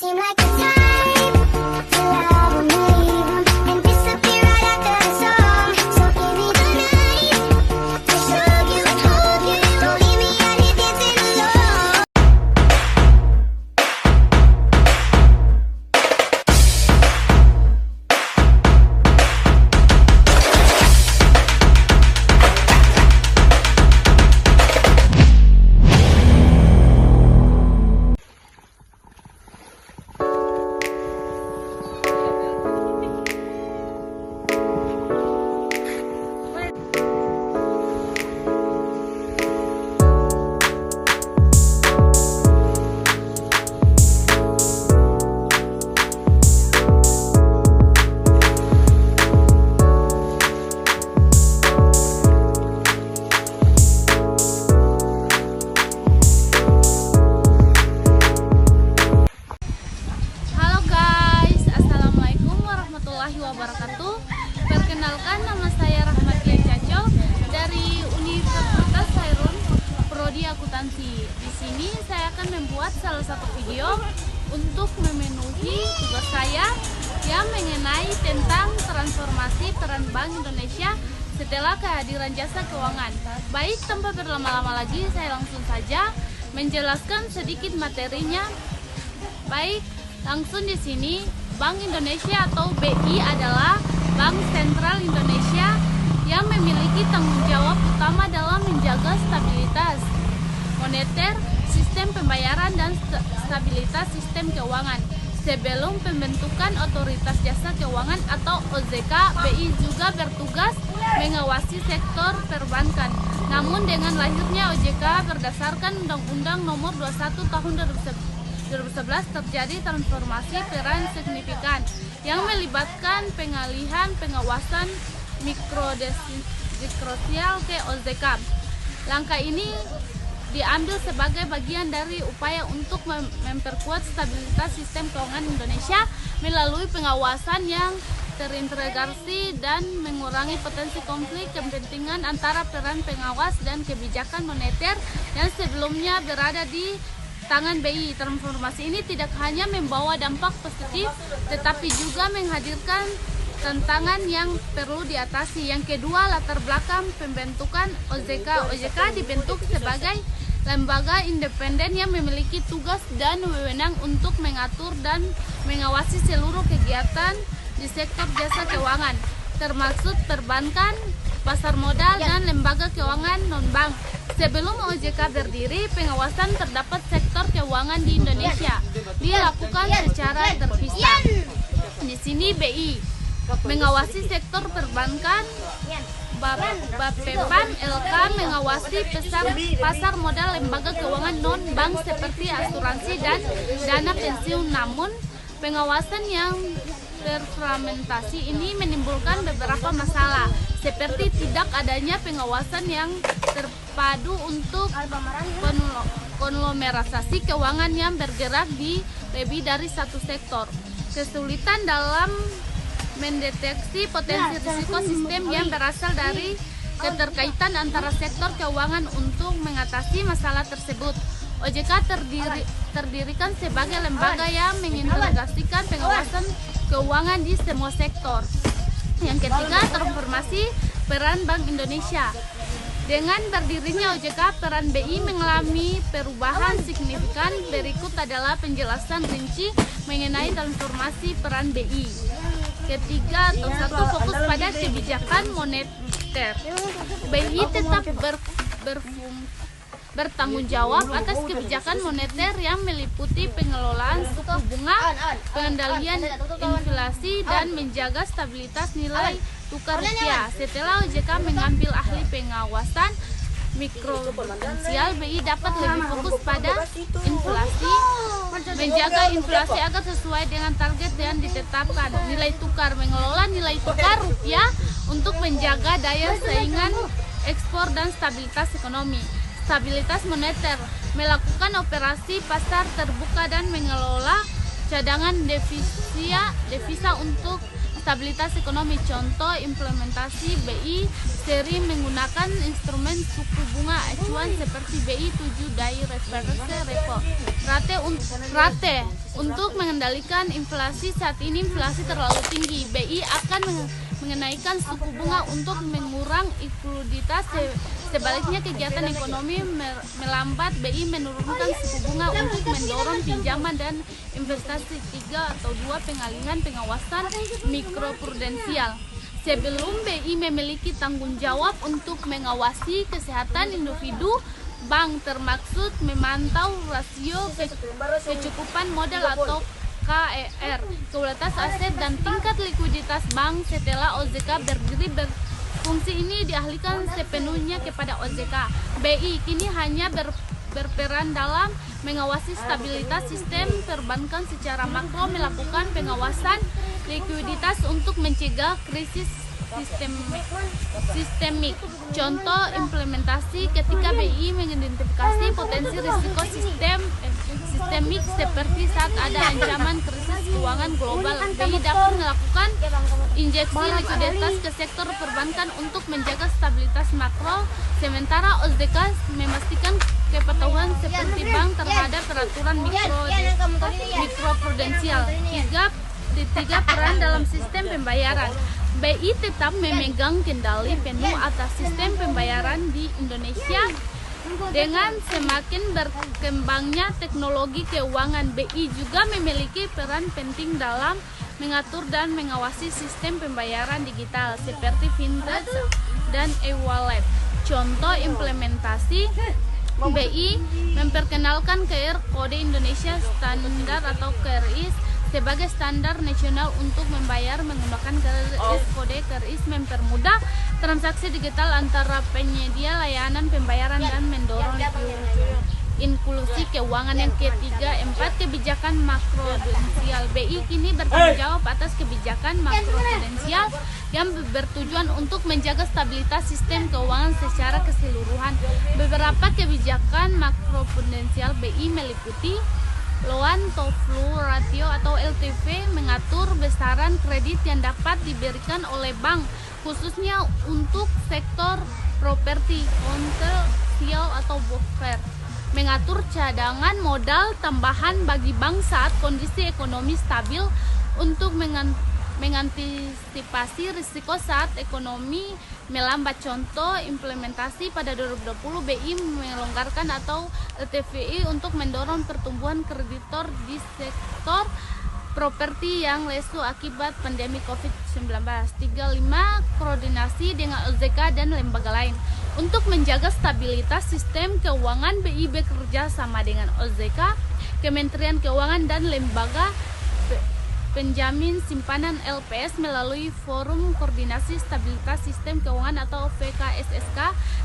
seem like the type to love 'em, leave 'em, and disappear right after the song. So give me the night to show you, hold you. Don't leave me out here dancing alone. Halo guys, assalamualaikum warahmatullahi wabarakatuh. Perkenalkan, nama saya Rahmatia Caco dari Universitas Khairun, Prodi Akuntansi. Di sini saya akan membuat salah satu video untuk memenuhi tugas saya yang mengenai tentang transformasi peran Bank Indonesia setelah kehadiran jasa keuangan. Baik, tanpa berlama-lama lagi, saya langsung saja menjelaskan sedikit materinya. Baik, langsung di sini, Bank Indonesia atau BI adalah Bank Sentral Indonesia yang memiliki tanggung jawab utama dalam menjaga stabilitas moneter, sistem pembayaran, dan stabilitas sistem keuangan. Sebelum pembentukan Otoritas Jasa Keuangan atau OJK, BI juga bertugas mengawasi sektor perbankan. Namun dengan lahirnya OJK berdasarkan Undang-Undang Nomor 21 Tahun 2011 terjadi transformasi peran signifikan yang melibatkan pengalihan pengawasan mikrodekrosial ke OJK. Langkah ini diambil sebagai bagian dari upaya untuk memperkuat stabilitas sistem keuangan Indonesia melalui pengawasan yang terintegrasi dan mengurangi potensi konflik kepentingan antara peran pengawas dan kebijakan moneter yang sebelumnya berada di tangan BI. Transformasi ini tidak hanya membawa dampak positif, tetapi juga menghadirkan tantangan yang perlu diatasi. Yang kedua, latar belakang pembentukan OJK. OJK dibentuk sebagai lembaga independen yang memiliki tugas dan wewenang untuk mengatur dan mengawasi seluruh kegiatan di sektor jasa keuangan, termasuk perbankan, pasar modal, dan lembaga keuangan non-bank. Sebelum OJK berdiri, pengawasan terdapat sektor keuangan di Indonesia dilakukan secara terpisah. Di sini BI mengawasi sektor perbankan, Bappepan LK mengawasi pasar modal, lembaga keuangan non-bank seperti asuransi dan dana pensiun. Namun, pengawasan yang terfragmentasi ini menimbulkan beberapa masalah, seperti tidak adanya pengawasan yang terpadu untuk konglomerasi keuangan yang bergerak di lebih dari satu sektor, kesulitan dalam mendeteksi potensi risiko sistem yang berasal dari keterkaitan antara sektor keuangan. Untuk mengatasi masalah tersebut, OJK terdirikan sebagai lembaga yang mengintegrasikan pengawasan keuangan di semua sektor. Yang ketiga, transformasi peran Bank Indonesia. Dengan berdirinya OJK, peran BI mengalami perubahan signifikan. Berikut adalah penjelasan rinci mengenai transformasi peran BI. Ketiga, satu, fokus pada kebijakan moneter. BI tetap bertanggung jawab atas kebijakan moneter yang meliputi pengelolaan suku bunga, pengendalian inflasi, dan menjaga stabilitas nilai tukar rupiah. Setelah OJK mengambil ahli pengawasan mikroprudensial, BI dapat lebih fokus pada inflasi, menjaga inflasi agar sesuai dengan target yang ditetapkan, nilai tukar, mengelola nilai tukar rupiah untuk menjaga daya saingan ekspor dan stabilitas ekonomi. Stabilitas moneter, melakukan operasi pasar terbuka dan mengelola cadangan devisa untuk stabilitas ekonomi. Contoh implementasi BI seri menggunakan instrumen suku bunga acuan seperti BI 7 day reverse repo rate untuk mengendalikan inflasi. Saat ini inflasi terlalu tinggi, BI akan mengenaikan suku bunga untuk mengurangi likuiditas. Sebaliknya kegiatan ekonomi melambat, BI menurunkan suku bunga untuk mendorong pinjaman dan investasi. 3 atau 2 pengalihan pengawasan mikroprudensial. Sebelum BI memiliki tanggung jawab untuk mengawasi kesehatan individu, bank termaksud memantau rasio kecukupan modal atau KER, kualitas aset dan tingkat likuiditas bank. Setelah OJK berdiri, fungsi ini dialihkan sepenuhnya kepada OJK. BI kini hanya berperan dalam mengawasi stabilitas sistem perbankan secara makro, melakukan pengawasan likuiditas untuk mencegah krisis sistemik. Contoh implementasi ketika BI mengidentifikasi potensi risiko sistemik seperti saat ada ancaman krisis keuangan global, BI dapat melakukan injeksi likuiditas ke sektor perbankan untuk menjaga stabilitas makro, sementara OJK memastikan kepatuhan seperti bank terhadap peraturan mikroprudensial. Tiga peran dalam sistem pembayaran. BI tetap memegang kendali penuh atas sistem pembayaran di Indonesia. Dengan semakin berkembangnya teknologi keuangan, BI juga memiliki peran penting dalam mengatur dan mengawasi sistem pembayaran digital seperti fintech dan e-wallet. Contoh implementasi BI memperkenalkan KR Kode Indonesia Standar atau KRIS sebagai standar nasional untuk membayar menggunakan KRIS. Kode KRIS mempermudah transaksi digital antara penyedia layanan pembayaran dan mendorong inklusi keuangan. Yang ketiga, 4 kebijakan makroprudensial. BI kini bertanggung jawab atas kebijakan makroprudensial yang bertujuan untuk menjaga stabilitas sistem keuangan secara keseluruhan. Beberapa kebijakan makroprudensial BI meliputi loan to value ratio atau LTV, mengatur besaran kredit yang dapat diberikan oleh bank khususnya untuk sektor properti, komersial atau buffer, mengatur cadangan modal tambahan bagi bank saat kondisi ekonomi stabil untuk mengantisipasi risiko saat ekonomi melambat. Contoh implementasi pada 2020, BI melonggarkan atau LTVI untuk mendorong pertumbuhan kreditor di sektor properti yang lesu akibat pandemi COVID-19. 5. Koordinasi dengan OJK dan lembaga lain. Untuk menjaga stabilitas sistem keuangan, BI bekerja sama dengan OJK, Kementerian Keuangan dan lembaga penjamin simpanan LPS melalui Forum Koordinasi Stabilitas Sistem Keuangan atau VKSSK.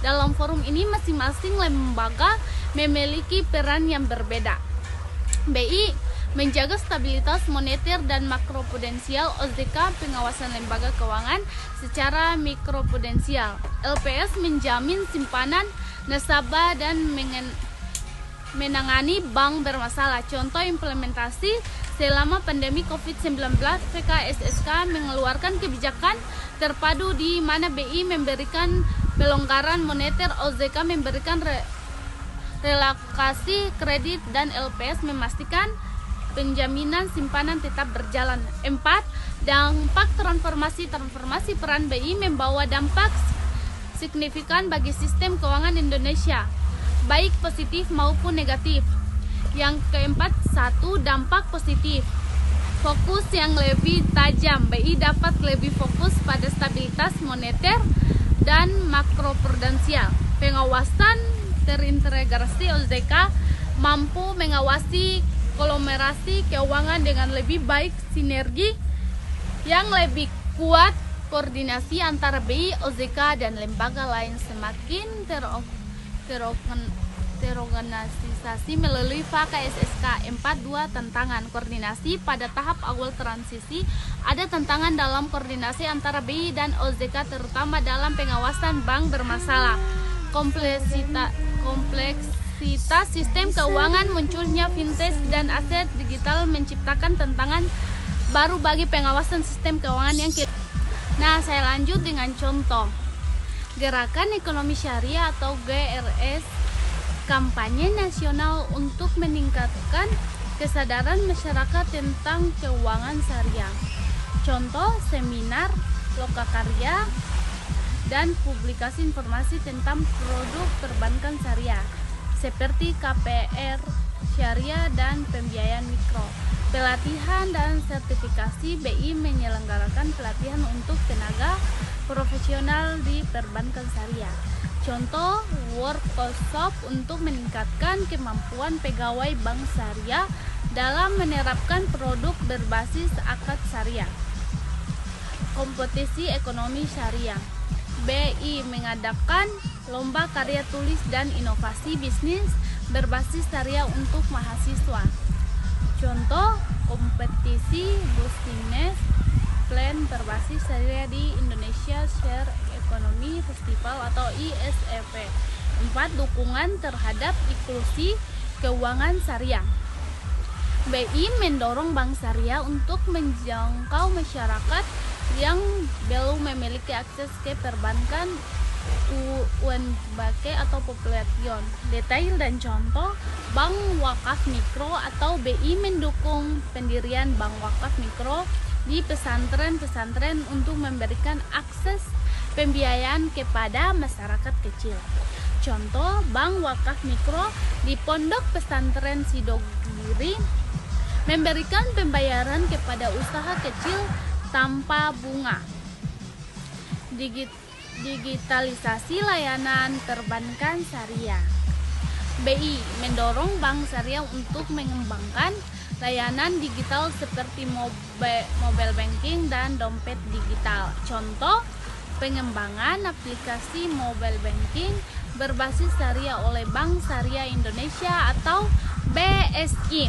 Dalam forum ini masing-masing lembaga memiliki peran yang berbeda. BI menjaga stabilitas moneter dan makroprudensial, OJK pengawasan lembaga keuangan secara mikroprudensial. LPS menjamin simpanan nasabah dan menangani bank bermasalah. Contoh implementasi selama pandemi COVID-19, VKSSK mengeluarkan kebijakan terpadu di mana BI memberikan pelonggaran moneter, OJK memberikan relokasi kredit, dan LPS memastikan penjaminan simpanan tetap berjalan. 4. Dampak transformasi. Peran BI membawa dampak signifikan bagi sistem keuangan Indonesia, baik positif maupun negatif. Yang keempat, 1. Dampak positif. Fokus yang lebih tajam. BI dapat lebih fokus pada stabilitas moneter dan makroprudensial. Pengawasan terintegrasi, OJK mampu mengawasi konglomerasi keuangan dengan lebih baik, sinergi yang lebih kuat, koordinasi antara BI, OJK, dan lembaga lain semakin terorganisasi melalui VKSSK. 4.2 Tantangan koordinasi. Pada tahap awal transisi, ada tantangan dalam koordinasi antara BI dan OJK, terutama dalam pengawasan bank bermasalah. Kompleksitas sistem keuangan, munculnya fintech dan aset digital menciptakan tantangan baru bagi pengawasan sistem keuangan yang Nah, saya lanjut dengan contoh. Gerakan Ekonomi Syariah atau GRS, kampanye nasional untuk meningkatkan kesadaran masyarakat tentang keuangan syariah. Contoh seminar, lokakarya, dan publikasi informasi tentang produk perbankan syariah seperti KPR syariah dan pembiayaan mikro. Pelatihan dan sertifikasi. BI menyelenggarakan pelatihan untuk tenaga profesional di perbankan syariah. Contoh workshop untuk meningkatkan kemampuan pegawai bank syariah dalam menerapkan produk berbasis akad syariah. Kompetisi ekonomi syariah. BI mengadakan lomba karya tulis dan inovasi bisnis berbasis syariah untuk mahasiswa. Contoh kompetisi Business Plan berbasis syariah di Indonesia Share Economy Festival atau ISEF. 4. Dukungan terhadap inklusi keuangan syariah. BI mendorong bank syariah untuk menjangkau masyarakat yang belum memiliki akses ke perbankan UNBK atau population. Detail dan contoh. Bank Wakaf Mikro atau BI mendukung pendirian bank wakaf mikro di pesantren-pesantren untuk memberikan akses pembiayaan kepada masyarakat kecil. Contoh Bank Wakaf Mikro di Pondok Pesantren Sidogiri memberikan pembayaran kepada usaha kecil tanpa bunga. Digitalisasi layanan perbankan syariah. BI mendorong bank syariah untuk mengembangkan layanan digital seperti mobile banking dan dompet digital. Contoh pengembangan aplikasi mobile banking berbasis syariah oleh Bank Syariah Indonesia atau BSI.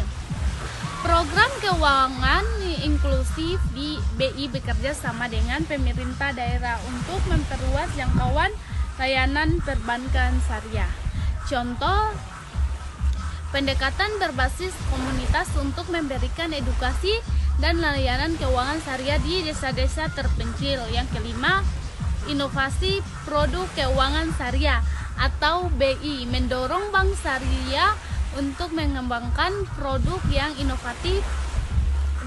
Program keuangan inklusif di BI bekerja sama dengan pemerintah daerah untuk memperluas jangkauan layanan perbankan syariah. Contoh pendekatan berbasis komunitas untuk memberikan edukasi dan layanan keuangan syariah di desa-desa terpencil. Yang kelima, inovasi produk keuangan syariah atau BI mendorong bank syariah untuk mengembangkan produk yang inovatif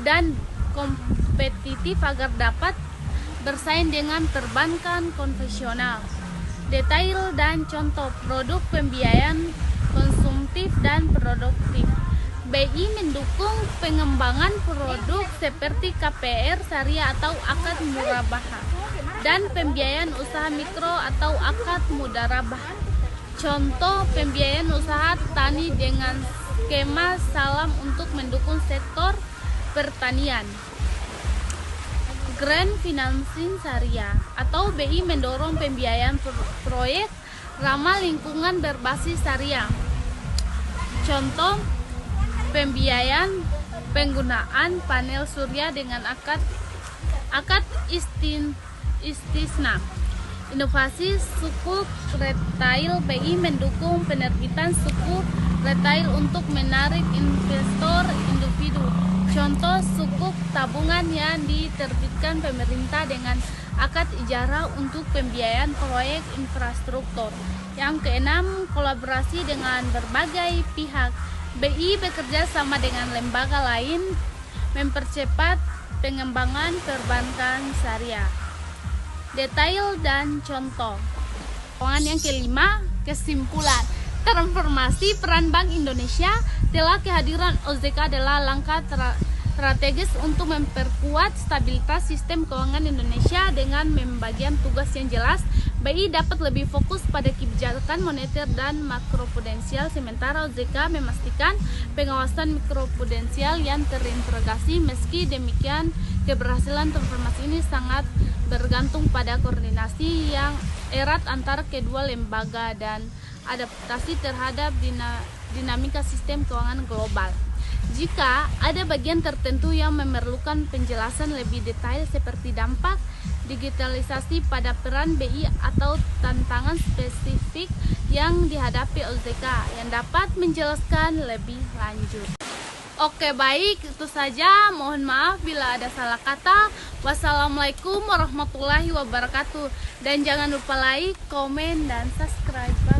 dan kompetitif agar dapat bersaing dengan perbankan konvensional. Detail dan contoh produk pembiayaan konsumtif dan produktif. BI mendukung pengembangan produk seperti KPR syariah atau akad murabahah dan pembiayaan usaha mikro atau akad mudarabah. Contoh pembiayaan usaha tani dengan skema salam untuk mendukung sektor pertanian. Grant financing syariah atau BI mendorong pembiayaan proyek ramah lingkungan berbasis syariah. Contoh pembiayaan penggunaan panel surya dengan akad istisna. Inovasi suku retail. BI mendukung penerbitan suku retail untuk menarik investor individu. Contoh sukuk tabungan yang diterbitkan pemerintah dengan akad ijarah untuk pembiayaan proyek infrastruktur. Yang keenam, kolaborasi dengan berbagai pihak. BI bekerja sama dengan lembaga lain mempercepat pengembangan perbankan syariah. Detail dan contoh. Yang kelima, kesimpulan. Transformasi peran Bank Indonesia telah kehadiran OJK adalah langkah strategis untuk memperkuat stabilitas sistem keuangan Indonesia dengan membagikan tugas yang jelas. BI dapat lebih fokus pada kebijakan moneter dan makroprudensial, sementara OJK memastikan pengawasan mikroprudensial yang terintegrasi. Meski demikian, keberhasilan transformasi ini sangat bergantung pada koordinasi yang erat antara kedua lembaga dan adaptasi terhadap dinamika sistem keuangan global. Jika ada bagian tertentu yang memerlukan penjelasan lebih detail seperti dampak digitalisasi pada peran BI atau tantangan spesifik yang dihadapi OJK yang dapat menjelaskan lebih lanjut. Oke, baik, itu saja. Mohon maaf bila ada salah kata. Wassalamualaikum warahmatullahi wabarakatuh. Dan jangan lupa like, komen, dan subscribe.